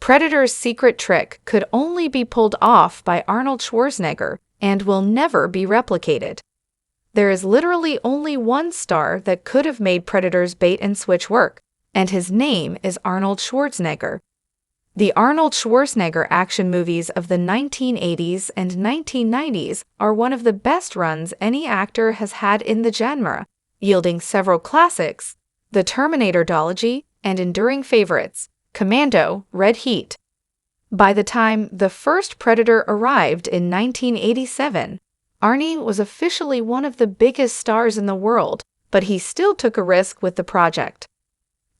Predator's secret trick could only be pulled off by Arnold Schwarzenegger and will never be replicated. There is literally only one star that could have made Predator's bait-and-switch work, and his name is Arnold Schwarzenegger. The Arnold Schwarzenegger action movies of the 1980s and 1990s are one of the best runs any actor has had in the genre, yielding several classics, The Terminator duology, and enduring favorites, Commando, Red Heat. By the time the first Predator arrived in 1987, Arnie was officially one of the biggest stars in the world, but he still took a risk with the project.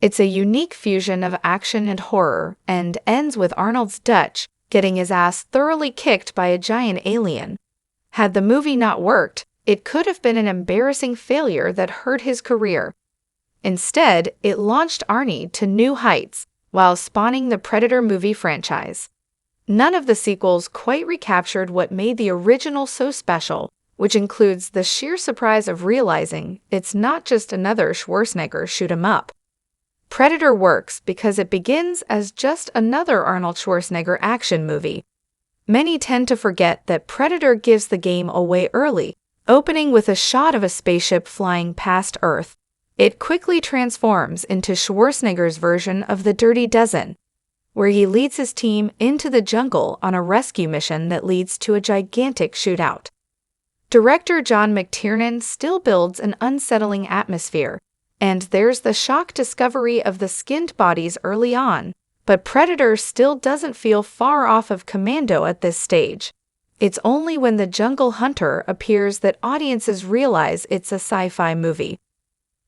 It's a unique fusion of action and horror, and ends with Arnold's Dutch getting his ass thoroughly kicked by a giant alien. Had the movie not worked, it could have been an embarrassing failure that hurt his career. Instead, it launched Arnie to new heights, while spawning the Predator movie franchise. None of the sequels quite recaptured what made the original so special, which includes the sheer surprise of realizing it's not just another Schwarzenegger shoot-'em-up. Predator works because it begins as just another Arnold Schwarzenegger action movie. Many tend to forget that Predator gives the game away early, opening with a shot of a spaceship flying past Earth. It quickly transforms into Schwarzenegger's version of the Dirty Dozen, where he leads his team into the jungle on a rescue mission that leads to a gigantic shootout. Director John McTiernan still builds an unsettling atmosphere, and there's the shock discovery of the skinned bodies early on, but Predator still doesn't feel far off of Commando at this stage. It's only when the jungle hunter appears that audiences realize it's a sci-fi movie.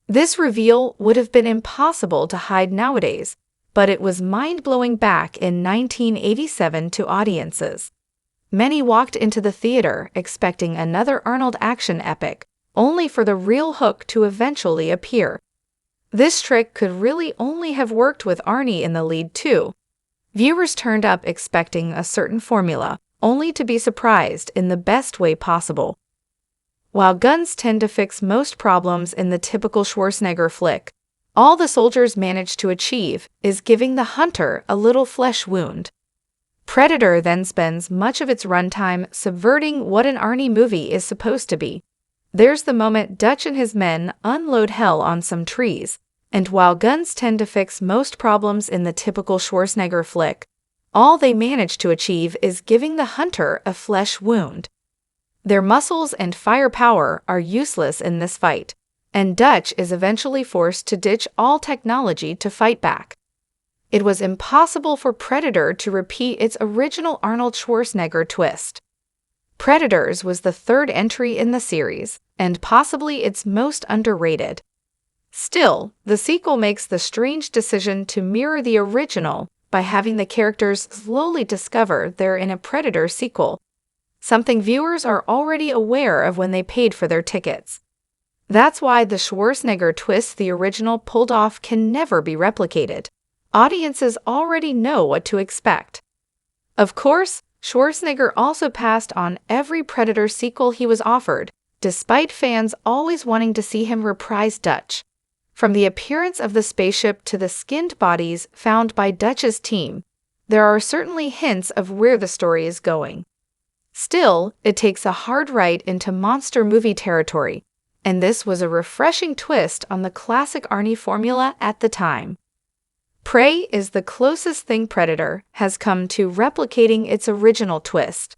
This reveal would have been impossible to hide nowadays, but it was mind-blowing back in 1987 to audiences. Many walked into the theater expecting another Arnold action epic, only for the real hook to eventually appear. This trick could really only have worked with Arnie in the lead too. Viewers turned up expecting a certain formula, only to be surprised in the best way possible. While guns tend to fix most problems in the typical Schwarzenegger flick, all the soldiers manage to achieve is giving the hunter a little flesh wound. Predator then spends much of its runtime subverting what an Arnie movie is supposed to be. There's the moment Dutch and his men unload hell on some trees, and while guns tend to fix most problems in the typical Schwarzenegger flick, all they manage to achieve is giving the hunter a flesh wound. Their muscles and firepower are useless in this fight, and Dutch is eventually forced to ditch all technology to fight back. It was impossible for Predator to repeat its original Arnold Schwarzenegger twist. Predators was the third entry in the series, and possibly its most underrated. Still, the sequel makes the strange decision to mirror the original by having the characters slowly discover they're in a Predator sequel, something viewers are already aware of when they paid for their tickets. That's why the Schwarzenegger twist the original pulled off can never be replicated. Audiences already know what to expect. Of course, Schwarzenegger also passed on every Predator sequel he was offered, despite fans always wanting to see him reprise Dutch. From the appearance of the spaceship to the skinned bodies found by Dutch's team, there are certainly hints of where the story is going. Still, it takes a hard right into monster movie territory, and this was a refreshing twist on the classic Arnie formula at the time. Prey is the closest thing Predator has come to replicating its original twist.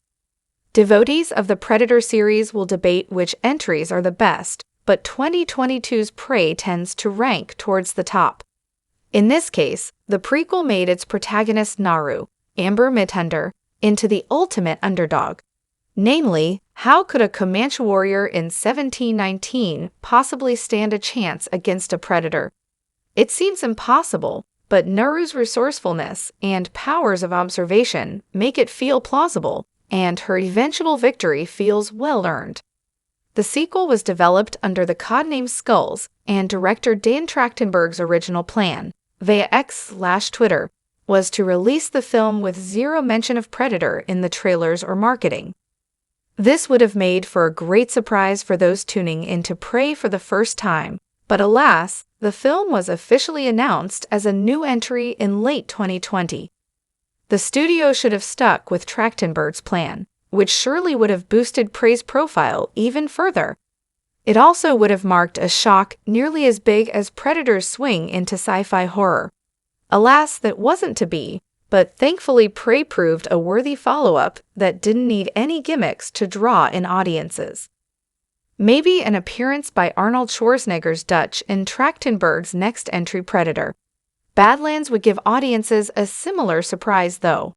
Devotees of the Predator series will debate which entries are the best, but 2022's Prey tends to rank towards the top. In this case, the prequel made its protagonist Naru, Amber Midthunder, into the ultimate underdog. Namely, how could a Comanche warrior in 1719 possibly stand a chance against a Predator? It seems impossible, but Naru's resourcefulness and powers of observation make it feel plausible, and her eventual victory feels well-earned. The sequel was developed under the codename Skulls, and director Dan Trachtenberg's original plan, via X/Twitter, was to release the film with zero mention of Predator in the trailers or marketing. This would have made for a great surprise for those tuning into Prey for the first time, but alas, the film was officially announced as a new entry in late 2020. The studio should have stuck with Trachtenberg's plan, which surely would have boosted Prey's profile even further. It also would have marked a shock nearly as big as Predator's swing into sci-fi horror. Alas, that wasn't to be, but thankfully Prey proved a worthy follow-up that didn't need any gimmicks to draw in audiences. Maybe an appearance by Arnold Schwarzenegger's Dutch in Trachtenberg's next entry Predator. Badlands would give audiences a similar surprise though.